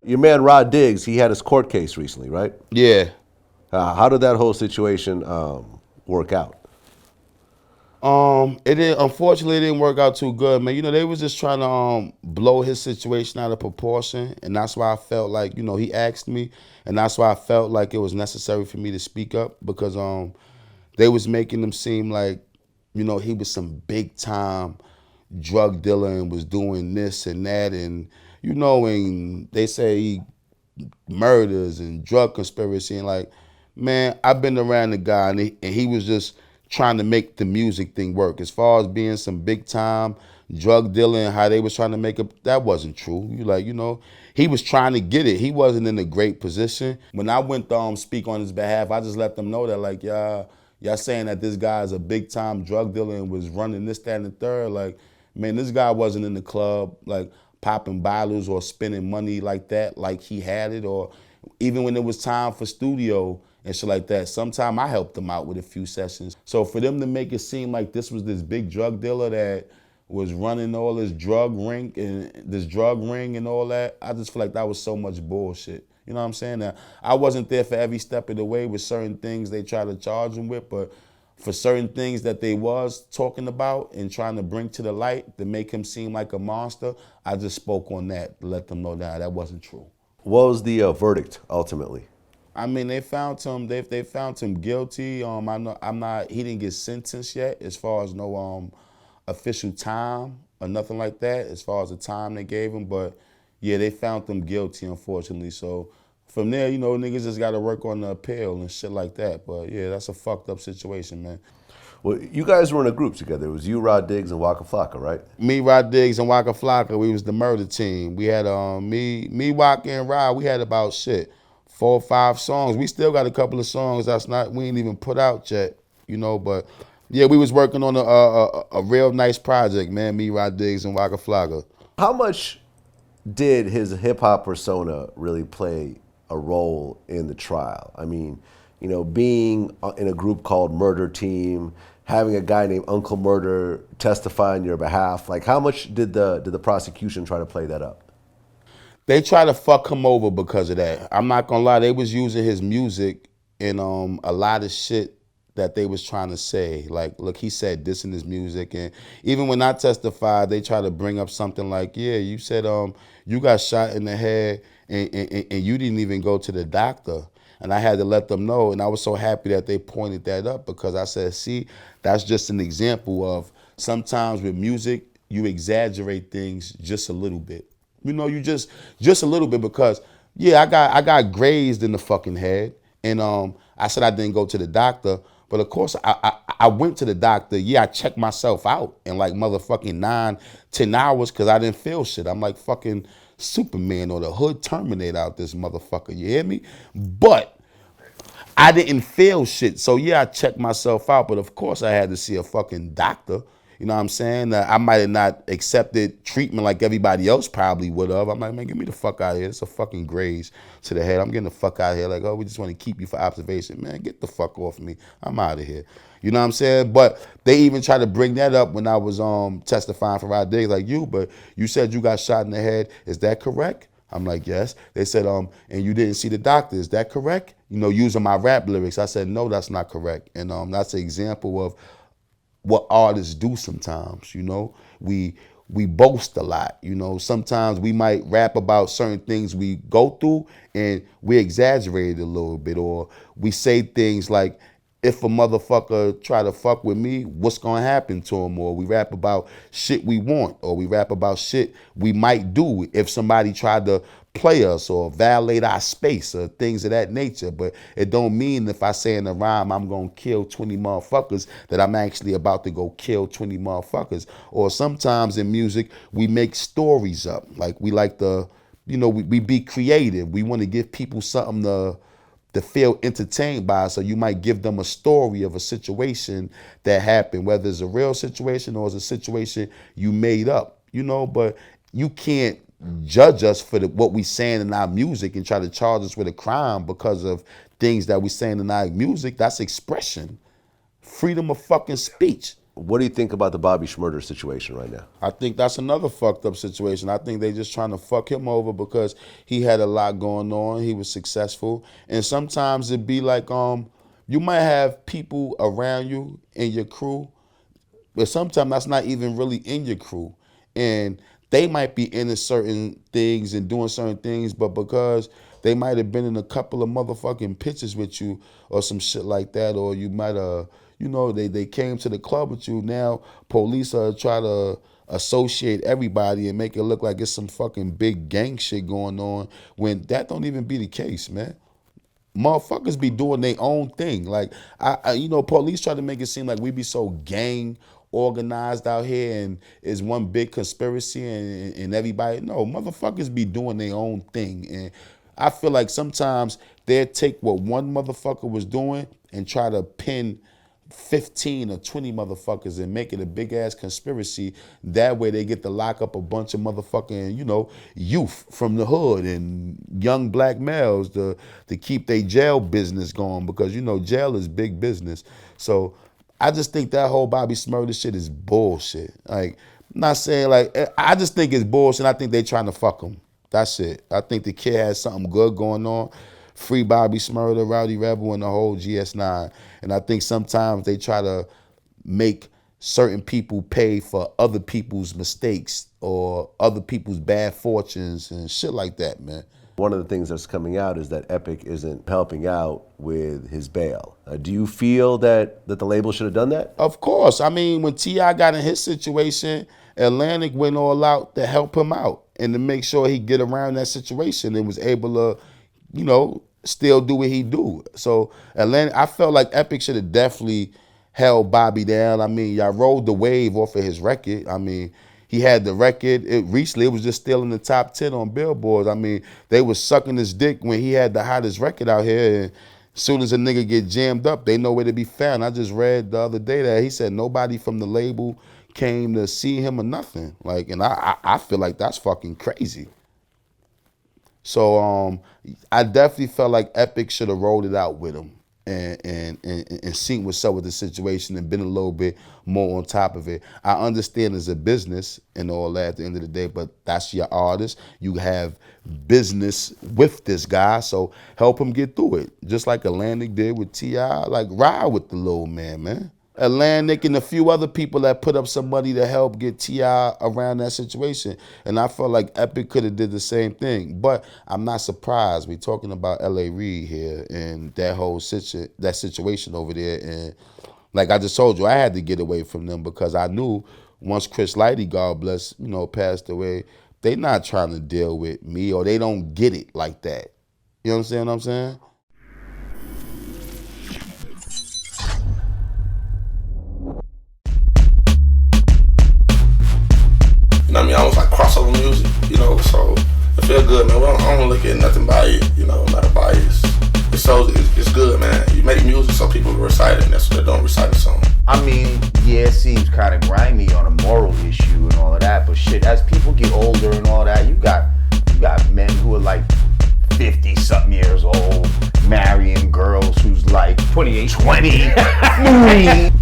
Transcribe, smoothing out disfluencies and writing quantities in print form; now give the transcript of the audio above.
Your man Rod Diggs, he had his court case recently, right? Yeah. How did that whole situation work out? It didn't. Unfortunately, it didn't work out too good, man. You know, they was just trying to blow his situation out of proportion, and that's why I felt like, you know, he asked me, and that's why I felt like it was necessary for me to speak up because they was making him seem like, you know, he was some big time drug dealer and was doing this and that, and you know, and they say he murders and drug conspiracy and like, man, I've been around the guy and he was just trying to make the music thing work. As far as being some big time drug dealer and how they was trying to make it, that wasn't true. You like, you know, he was trying to get it. He wasn't in a great position. When I went to speak on his behalf, I just let them know that like, y'all saying that this guy is a big time drug dealer and was running this, that, and the third. Like, man, this guy wasn't in the club like popping bottles or spending money like that, like he had it, or even when it was time for studio and shit like that. Sometime I helped them out with a few sessions. So for them to make it seem like this was this big drug dealer that was running all this drug ring and all that, I just feel like that was so much bullshit. You know what I'm saying? Now, I wasn't there for every step of the way with certain things they try to charge him with, but for certain things that they was talking about and trying to bring to the light to make him seem like a monster, I just spoke on that to let them know that wasn't true. What was the verdict ultimately? I mean, they found him. They found him guilty. I know I'm not. He didn't get sentenced yet, as far as no official time or nothing like that. As far as the time they gave him, but yeah, they found him guilty, unfortunately. So from there, you know, niggas just got to work on the appeal and shit like that. But yeah, that's a fucked up situation, man. Well, you guys were in a group together. It was you, Rod Diggs, and Waka Flocka, right? Me, Rod Diggs, and Waka Flocka, we was the Murda Team. We had me, Waka, and Rod. We had about shit 4 or 5 songs. We still got a couple of songs we ain't even put out yet, you know. But yeah, we was working on a real nice project, man. Me, Rod Diggs, and Waka Flocka. How much did his hip hop persona really play a role in the trial? I mean, you know, being in a group called Murda Team, having a guy named Uncle Murder testify on your behalf, like how much did the prosecution try to play that up? They try to fuck him over because of that. I'm not gonna lie, they was using his music in a lot of shit that they was trying to say. Like, look, he said this in his music, and even when I testified, they try to bring up something like, yeah, you said you got shot in the head and you didn't even go to the doctor. And I had to let them know, and I was so happy that they pointed that up because I said, see, that's just an example of sometimes with music, you exaggerate things just a little bit. You know, you just a little bit because yeah, I got grazed in the fucking head, and I said I didn't go to the doctor, but of course I went to the doctor. Yeah, I checked myself out in like motherfucking 9-10 hours because I didn't feel shit. I'm like fucking Superman or the Hood Terminator out this motherfucker. You hear me? But I didn't feel shit. So yeah, I checked myself out, but of course I had to see a fucking doctor. You know what I'm saying? I might have not accepted treatment like everybody else probably would have. I'm like, man, get me the fuck out of here. It's a fucking graze to the head. I'm getting the fuck out of here. Like, oh, we just want to keep you for observation. Man, get the fuck off me. I'm out of here. You know what I'm saying? But they even tried to bring that up when I was testifying for Rod Diggs, like but you said you got shot in the head. Is that correct? I'm like, yes. They said, and you didn't see the doctor. Is that correct? You know, using my rap lyrics. I said, no, that's not correct. And that's an example of what artists do sometimes. You know, we boast a lot. You know, sometimes we might rap about certain things we go through and we exaggerate it a little bit, or we say things like, if a motherfucker try to fuck with me, what's gonna happen to him? Or we rap about shit we want, or we rap about shit we might do if somebody tried to play us or violate our space or things of that nature. But it don't mean if I say in the rhyme I'm gonna kill 20 motherfuckers that I'm actually about to go kill 20 motherfuckers. Or sometimes in music we make stories up. Like we like to, you know, we be creative. We want to give people something to feel entertained by. So you might give them a story of a situation that happened, whether it's a real situation or it's a situation you made up, you know. But you can't judge us for what we saying in our music and try to charge us with a crime because of things that we saying in our music. That's expression, freedom of fucking speech. What do you think about the Bobby Shmurda situation right now? I think that's another fucked up situation. I think they just trying to fuck him over because he had a lot going on. He was successful. And sometimes it be like, you might have people around you in your crew, but sometimes that's not even really in your crew. And they might be into certain things and doing certain things, but because they might have been in a couple of motherfucking pictures with you or some shit like that, or you might have, they came to the club with you. Now police are try to associate everybody and make it look like it's some fucking big gang shit going on when that don't even be the case, man. Motherfuckers be doing their own thing. Like, police try to make it seem like we be so gang organized out here and it's one big conspiracy and everybody. No, motherfuckers be doing their own thing. And I feel like sometimes they'll take what one motherfucker was doing and try to pin 15 or 20 motherfuckers and make it a big ass conspiracy. That way they get to lock up a bunch of motherfucking, youth from the hood and young black males to keep their jail business going because, jail is big business. So I just think that whole Bobby Shmurda shit is bullshit. Like, I'm not saying like, I just think it's bullshit. I think they trying to fuck him. That's it. I think the kid has something good going on. Free Bobby Shmurda, Rowdy Rebel, and the whole GS9. And I think sometimes they try to make certain people pay for other people's mistakes or other people's bad fortunes and shit like that, man. One of the things that's coming out is that Epic isn't helping out with his bail. Do you feel that the label should have done that? Of course. I mean, when T.I. got in his situation, Atlantic went all out to help him out and to make sure he get around that situation and was able to, still do what he do. So Atlantic, I felt like Epic should have definitely held Bobby down. I mean, y'all rode the wave off of his record. I mean, he had the record. Recently, it was just still in the top 10 on Billboard. I mean, they was sucking his dick when he had the hottest record out here. And as soon as a nigga get jammed up, they know where to be found. I just read the other day that he said nobody from the label came to see him or nothing. Like, and I feel like that's fucking crazy. So I definitely felt like Epic should have rolled it out with him and seen what's up with the situation and been a little bit more on top of it. I understand it's a business and all that at the end of the day, but that's your artist. You have business with this guy, so help him get through it. Just like Atlantic did with T.I., like ride with the little man. Atlantic and a few other people that put up some money to help get T.I. around that situation. And I felt like Epic could have did the same thing. But I'm not surprised. We're talking about L.A. Reid here and that whole situation over there. And like I just told you, I had to get away from them because I knew once Chris Lighty, God bless, passed away, they not trying to deal with me or they don't get it like that. You understand what I'm saying? I mean, I was like crossover music, so it feel good, man. I don't look at nothing by it, not a bias. It's good, man. You make music so people recite it, and that's what they don't recite the song. I mean, yeah, it seems kind of grimy on a moral issue and all of that, but shit, as people get older and all that, you got men who are like 50-something years old, marrying girls who's like 28, 20.